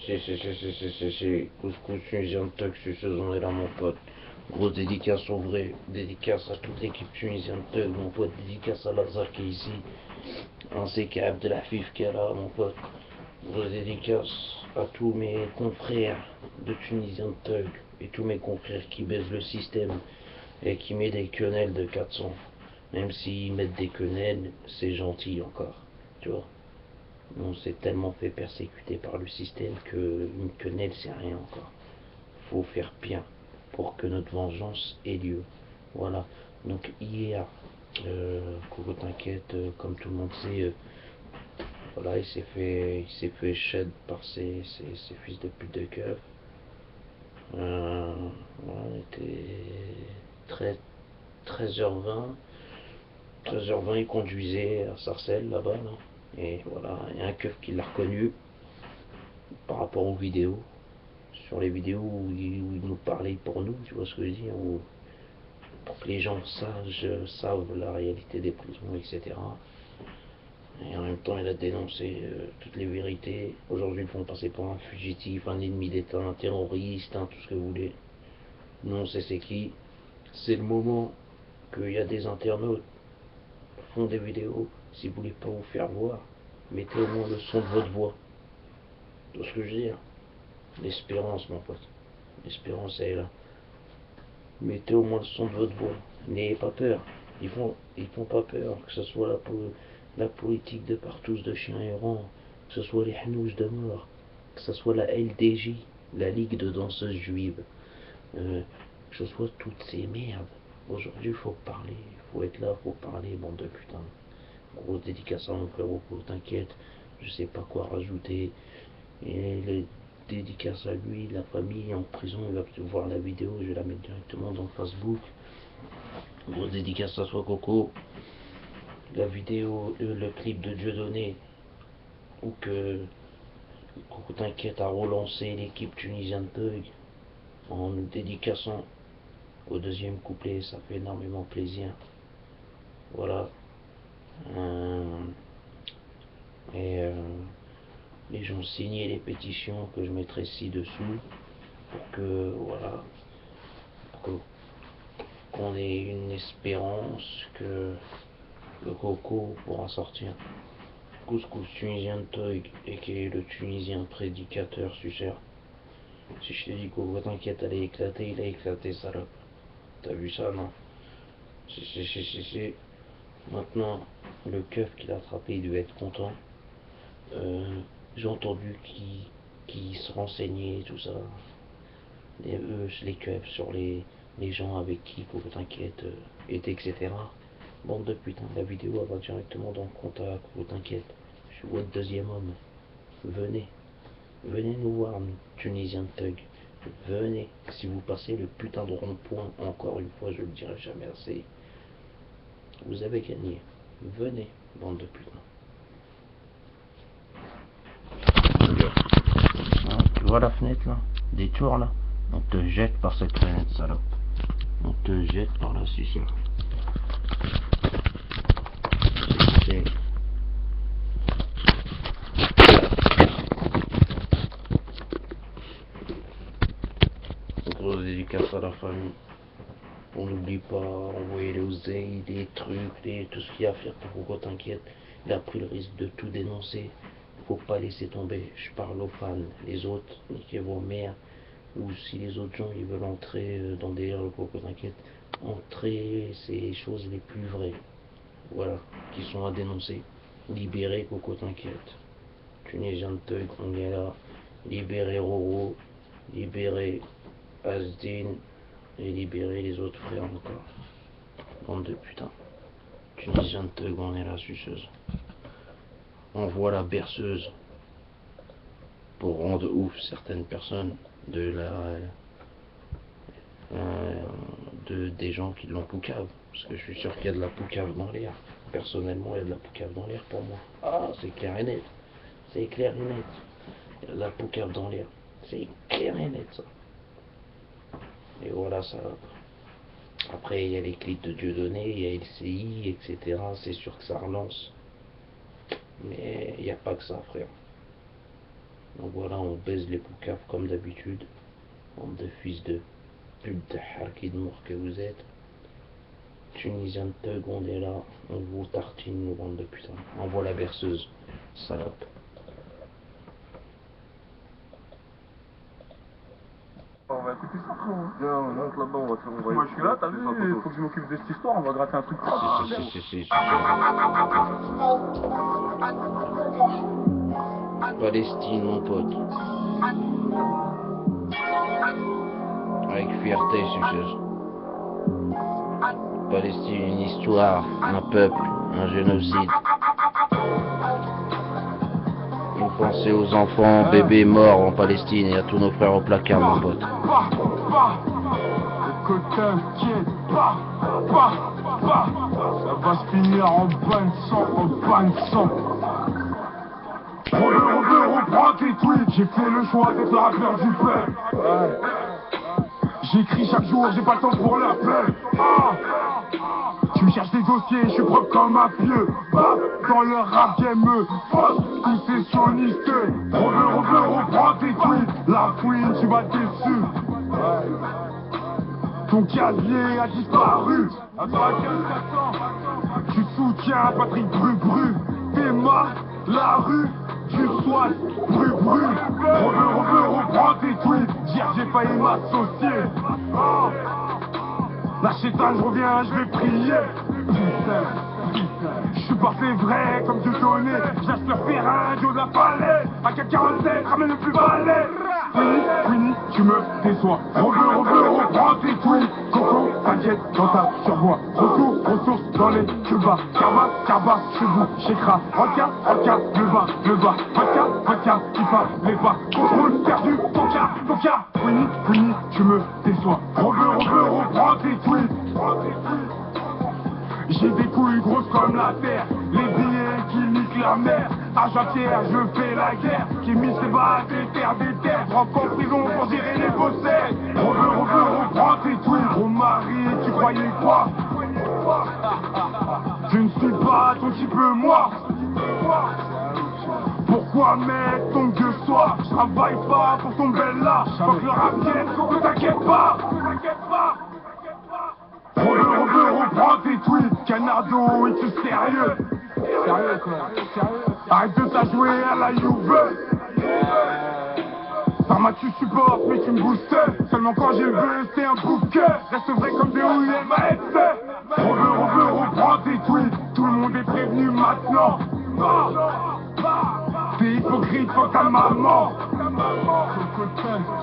C'est couscous tunisien de Tug, suceuse, on est là, mon pote. Grosse dédicace au vrai, dédicace à toute l'équipe tunisienne de Tug, mon pote. Dédicace à Lazare qui est ici, ainsi qu'à Abdelafif qui est là, mon pote. Grosse dédicace à tous mes confrères de Tunisiens de Tug et tous mes confrères qui baissent le système et qui mettent des quenelles de 400. Même s'ils mettent des quenelles, c'est gentil encore, tu vois. On s'est tellement fait persécuter par le système qu'une quenelle c'est rien encore. Faut faire bien pour que notre vengeance ait lieu. Voilà. Donc hier, Coco t'inquiète, comme tout le monde sait, voilà, il s'est fait shed par ses fils de pute de keuf. Voilà, on était 13h20. 13h20, il conduisait à Sarcelles, là-bas, là. Et voilà, il y a un keuf qui l'a reconnu par rapport aux vidéos. Sur les vidéos où il nous parlait pour nous, tu vois ce que je veux dire, pour que les gens savent la réalité des prisons, etc. Et en même temps, il a dénoncé toutes les vérités. Aujourd'hui, ils font passer pour un fugitif, un ennemi d'État, un terroriste, tout ce que vous voulez. Nous, on sait c'est qui. C'est le moment qu'il y a des internautes qui font des vidéos. Si vous voulez pas vous faire voir, mettez au moins le son de votre voix. Tu vois ce que je veux dire. L'espérance, mon pote. L'espérance, elle est là. Mettez au moins le son de votre voix. N'ayez pas peur. Ils font pas peur. Que ce soit la politique de partous de chiens errants, que ce soit les hanouches de mort, que ce soit la LDJ, la Ligue de danseuses juives, que ce soit toutes ces merdes. Aujourd'hui, il faut parler. Il faut être là, il faut parler, bande de putain. Grosse dédicace à mon frérot, t'inquiète. Je sais pas quoi rajouter. Et les dédicaces à lui, la famille en prison, il va voir la vidéo, je vais la mettre directement dans Facebook. Grosse dédicace à toi Coco. La vidéo, le clip de Dieudonné, où que Coco t'inquiète a relancé l'équipe tunisienne de Thug en nous dédicaçant au deuxième couplet, ça fait énormément plaisir. Voilà. Et les gens signaient les pétitions que je mettrai ci-dessous pour que, voilà, pour qu'on ait une espérance que le Coco pourra sortir. Couscous tunisien de Toig, et qui est le tunisien prédicateur suceur. Si je te dis Coco t'inquiète, elle est éclatée, il a éclaté, salope. T'as vu ça, non? Si. Maintenant, le keuf qu'il a attrapé, il devait être content. J'ai entendu qu'il se renseignait, tout ça. Les keufs sur les gens avec qui Coco t'inquiète était, etc. Bande de putain, la vidéo elle va directement dans le compte à Coco t'inquiète. Je suis votre deuxième homme. Venez. Venez nous voir, nous, Tunisiens de Thug. Venez. Si vous passez le putain de rond-point, encore une fois, je le dirai jamais assez. Vous avez gagné. Venez, bande de putains. Ah, tu vois la fenêtre là? Des tours là? On te jette par cette fenêtre, salope. On te jette par la suceur. C'est. Grosse dédicace à la famille. On n'oublie pas, envoyer les oseilles, des trucs, tout ce qu'il y a à faire pour Coco t'inquiète. Il a pris le risque de tout dénoncer. Faut pas laisser tomber. Je parle aux fans. Les autres, niquez vos mères. Ou si les autres gens ils veulent entrer dans des le Coco t'inquiète, entrer ces choses les plus vraies. Voilà, qui sont à dénoncer. Libérer Coco t'inquiète. Tunisien de Teug, on est là. Libérer Roro. Libérer Asdin. Et libérer les autres frères encore. Bande de putain. Tunisien de Teug, on est la suceuse. Envoie la berceuse pour rendre ouf certaines personnes de des gens qui l'ont poucave. Parce que je suis sûr qu'il y a de la poucave dans l'air. Personnellement, il y a de la poucave dans l'air pour moi. Ah, c'est clair et net. C'est clair et net. Il y a de la poucave dans l'air. C'est clair et net, ça. Et voilà, ça. Après, il y a les clips de Dieudonné, il y a LCI, etc. C'est sûr que ça relance. Mais il n'y a pas que ça, frère. Donc voilà, on baise les poucaves comme d'habitude. Bande de fils de pute de harki de mort que vous êtes. Tunisien de thug, on est là. On vous tartine, nous, bande de putain. Envoie la berceuse, salope. On va écouter ça, frérot. Viens, on monte là-bas, on va faire. Moi je suis là, t'as vu, il faut que je m'occupe de cette histoire, on va gratter un truc. Si. Palestine, mon pote. Avec fierté, suceuse. Palestine, une histoire, un peuple, un génocide. Vous pensez aux enfants, bébés morts en Palestine et à tous nos frères au placard, mon pote. Que t'inquiète pas, ça va se finir en bain de sang, reprends tes tweets, j'ai fait le choix d'être le rappeur du peuple. J'écris chaque jour, j'ai pas le temps pour la peine. Tu me cherches des dossiers, je suis propre comme un pieu. Dans le rap game, fausse, tous ces sionistes. Reprends tes tweets, la fouine, tu vas déçu. Ton casier a disparu. Tu soutiens Patrick Bru. T'es mal, la rue, tu sois Bru. Reprends tes tweets, dire j'ai failli m'associer. La chétane, je reviens, je vais prier. Je suis parfait vrai comme Dieu donné. J'ache leur terrain du haut de la falaise. À 47, ramène le plus balai. Winnie, tu me déçois. Reprends tes tweets. Coco, t'inquiète dans ta survoie. Retour, ressources dans les cubas. Carba, chevaux, chécra. Vodka, le bas. Vodka, qui parle les pas. Contrôle perdu, Toka. Winnie, tu me déçois. Reprends tes tweets. J'ai des couilles grosses comme la terre, les billets qui niquent la mer. À Jean-Pierre, je fais la guerre, qui mis ses bas des terres. Rentre en prison pour gérer les bossettes. Reprends tes tweets. Gros mari, tu croyais quoi? Je ne suis pas ton petit peu moi. Pourquoi mettre ton gueux soir? Je travaille pas pour ton bel là. Faut que le rap vienne, faut que t'inquiètes pas. Reprends tes tweets, Canardo, es-tu sérieux? Sérieux quoi? Arrête de t'ajouer à la Juve. Parma tu supportes mais tu me boostes. Seulement quand j'ai le vœu c'est un bouquet. Reste vrai comme des houilles et ma reprends tes tweets. Tout le monde est prévenu maintenant. T'es hypocrite pour ta maman.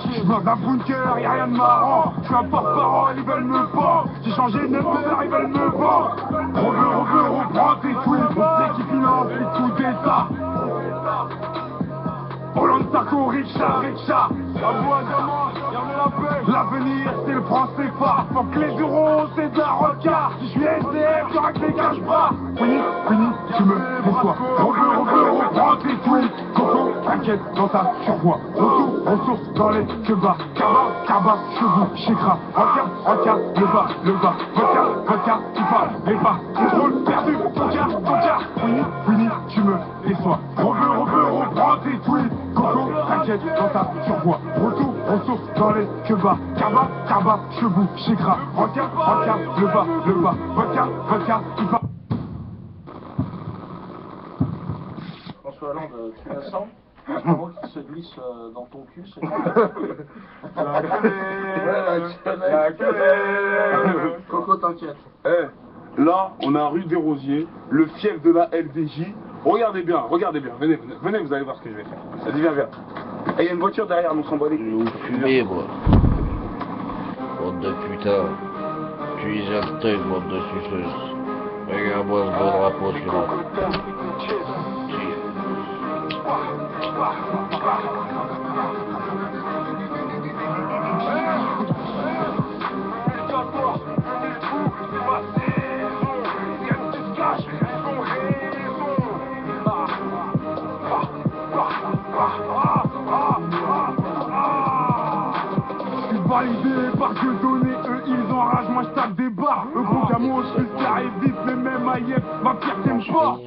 Je suis dans un bunker, y'a rien de marrant. Je suis un porte-parole, ils veulent me vendre. J'ai changé de heures, ils veulent me vendre. Reprends tes tweets. On sait qui finance les coups d'état. Hollande, Sarko, Richa. L'avenir c'est le franc CFA. Faut que les euros c'est de la roca. Si je suis SDF, j'aurai que les cache-bras. Winnie, tu me déçois. Reprends tes tweets. Coco, t'inquiète dans ta survoie. Retour, ressources dans les kebabs. Carba, chevaux, chécra. Vodka, le bas. Vodka, qui parle les pas. Contrôle perdu, Toka. Winnie, tu me déçois. Reprends tes tweets. Coco, t'inquiète dans ta survoie. Retour, ressources dans les kebabs. Carba, chevaux, chécra. Vodka, le bas. Vodka, qui parle. François Hollande, tu la sens? Un mot qui se glisse dans ton cul, c'est La queue. Coco, t'inquiète. Là, on a rue des Rosiers, le fief de la LDJ. Regardez bien, venez, vous allez voir ce que je vais faire. Vas-y, viens. Et il y a une voiture derrière, on s'en bat les couilles. Vous fumez, moi. Bande de putain. Tunisien de thug, bande de suceuses. Regarde-moi ce beau drapeau, tu vois. Validé par Dieu donné, eux ils enragent, moi je tape des barres. pas. Le bon camo, je fais ça et vite, mais même Ayep, ma pierre t'aime pas.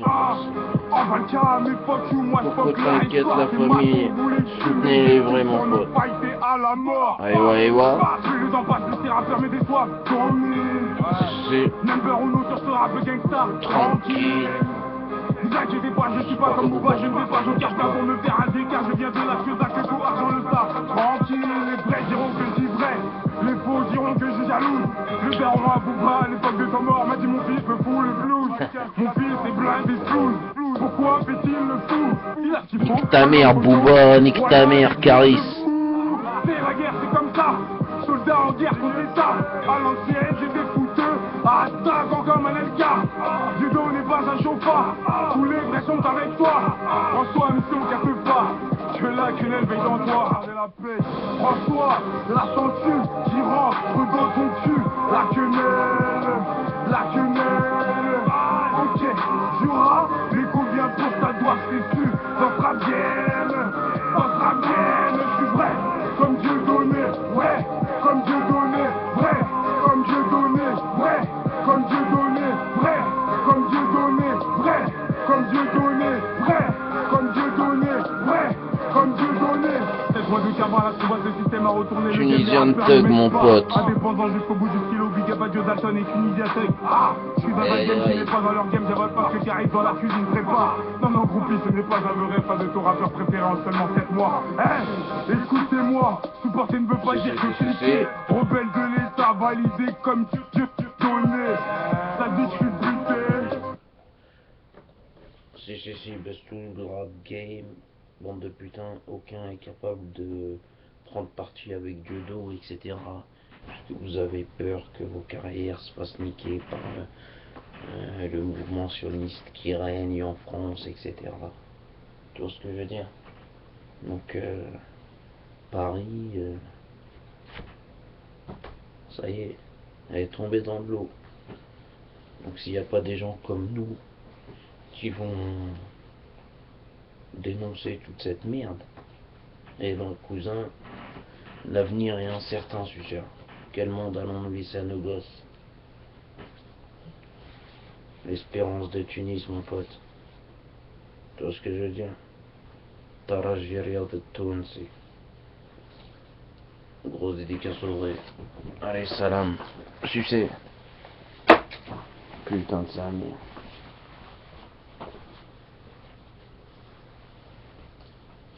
En Valka, mais fuck you, moi je Pourquoi fuck la t'inquiète histoire. la famille? Soutenez-les vraiment, pote. Fighter à la mort. Allez, ouais. Les en passe, laisser rappeur mais déçoivent. C'est Number uno sur ce rap gangsta. tranquille. Ne vous inquiétez pas, je suis pas comme Booba, je ne vais pas au cache pas pour me faire un décart. Je viens de la Ciosa, que tout argent le savent. Tranquille, les vrais diront que je dis vrai. Les faux diront que je jalouse. Le père aura à Booba, à l'époque de sa mort, m'a dit mon fils me fout le blues. Mon fils est blind et flouze. Pourquoi fait-il le fou? Il a ce qu'il faut. Nique ta mère, Booba, nique ta mère, Caris. C'est la guerre, c'est comme ça. Soldats en guerre contre l'État. À l'ancienne, j'étais fouteux. À 5 ans comme un LK. Judo n'est pas un chauffard. Tous les vrais sont avec toi. François, mission qu'elle peut pas. Que la quenelle veille dans toi. François, la censure qui rentre dans ton cul. La quenelle. La quenelle. Ok, Jura, mais combien pour ta doigt, c'est sûr. Ça sera bien. Ça sera bien. Je suis vrai. Comme Dieu donné, ouais, comme Dieu donné, vrai, comme Dieu donné, vrai, comme Dieu donné, vrai, comme Dieu donné, vrai, comme Dieu donné, vrai, comme Dieu donné, vrai, comme Dieu donné. Cette voix de carbone, la trouvasse, le système a retourné. Tunisian Thug, mon pote. Indépendant jusqu'au bout du stylo, big up à Dieu Dalton et Tunisia Thug. Ah, je suis dans la game, je n'ai pas dans leur game, j'avale pas ce qui arrive dans la cuisine, prépare. Non, non, groupie, ce n'est pas un vrai fan de ton rappeur préféré en seulement 7 mois. Hein, écoutez-moi, supporter ne veut pas dire que je suis rebelle de l'État, validé comme Dieu donné. Ça dit que je suis buté. Si, Bestoul, Rap Game, bande de putains, aucun est capable de prendre parti avec Dieudo, etc. Parce que vous avez peur que vos carrières se fassent niquer par le mouvement sioniste qui règne en France, etc. Tu vois ce que je veux dire? Donc, Paris, ça y est, elle est tombée dans de l'eau. Donc s'il n'y a pas des gens comme nous qui vont dénoncer toute cette merde, et donc cousin, l'avenir est incertain, je suis sûr. Quel monde allons-nous laisser à nos gosses? L'espérance de Tunis, mon pote. Tu vois ce que je veux dire? Taraj Riyad de Tunis. Grosse dédicace au vrai. Allez, salam. Sucez. Putain de sa mère.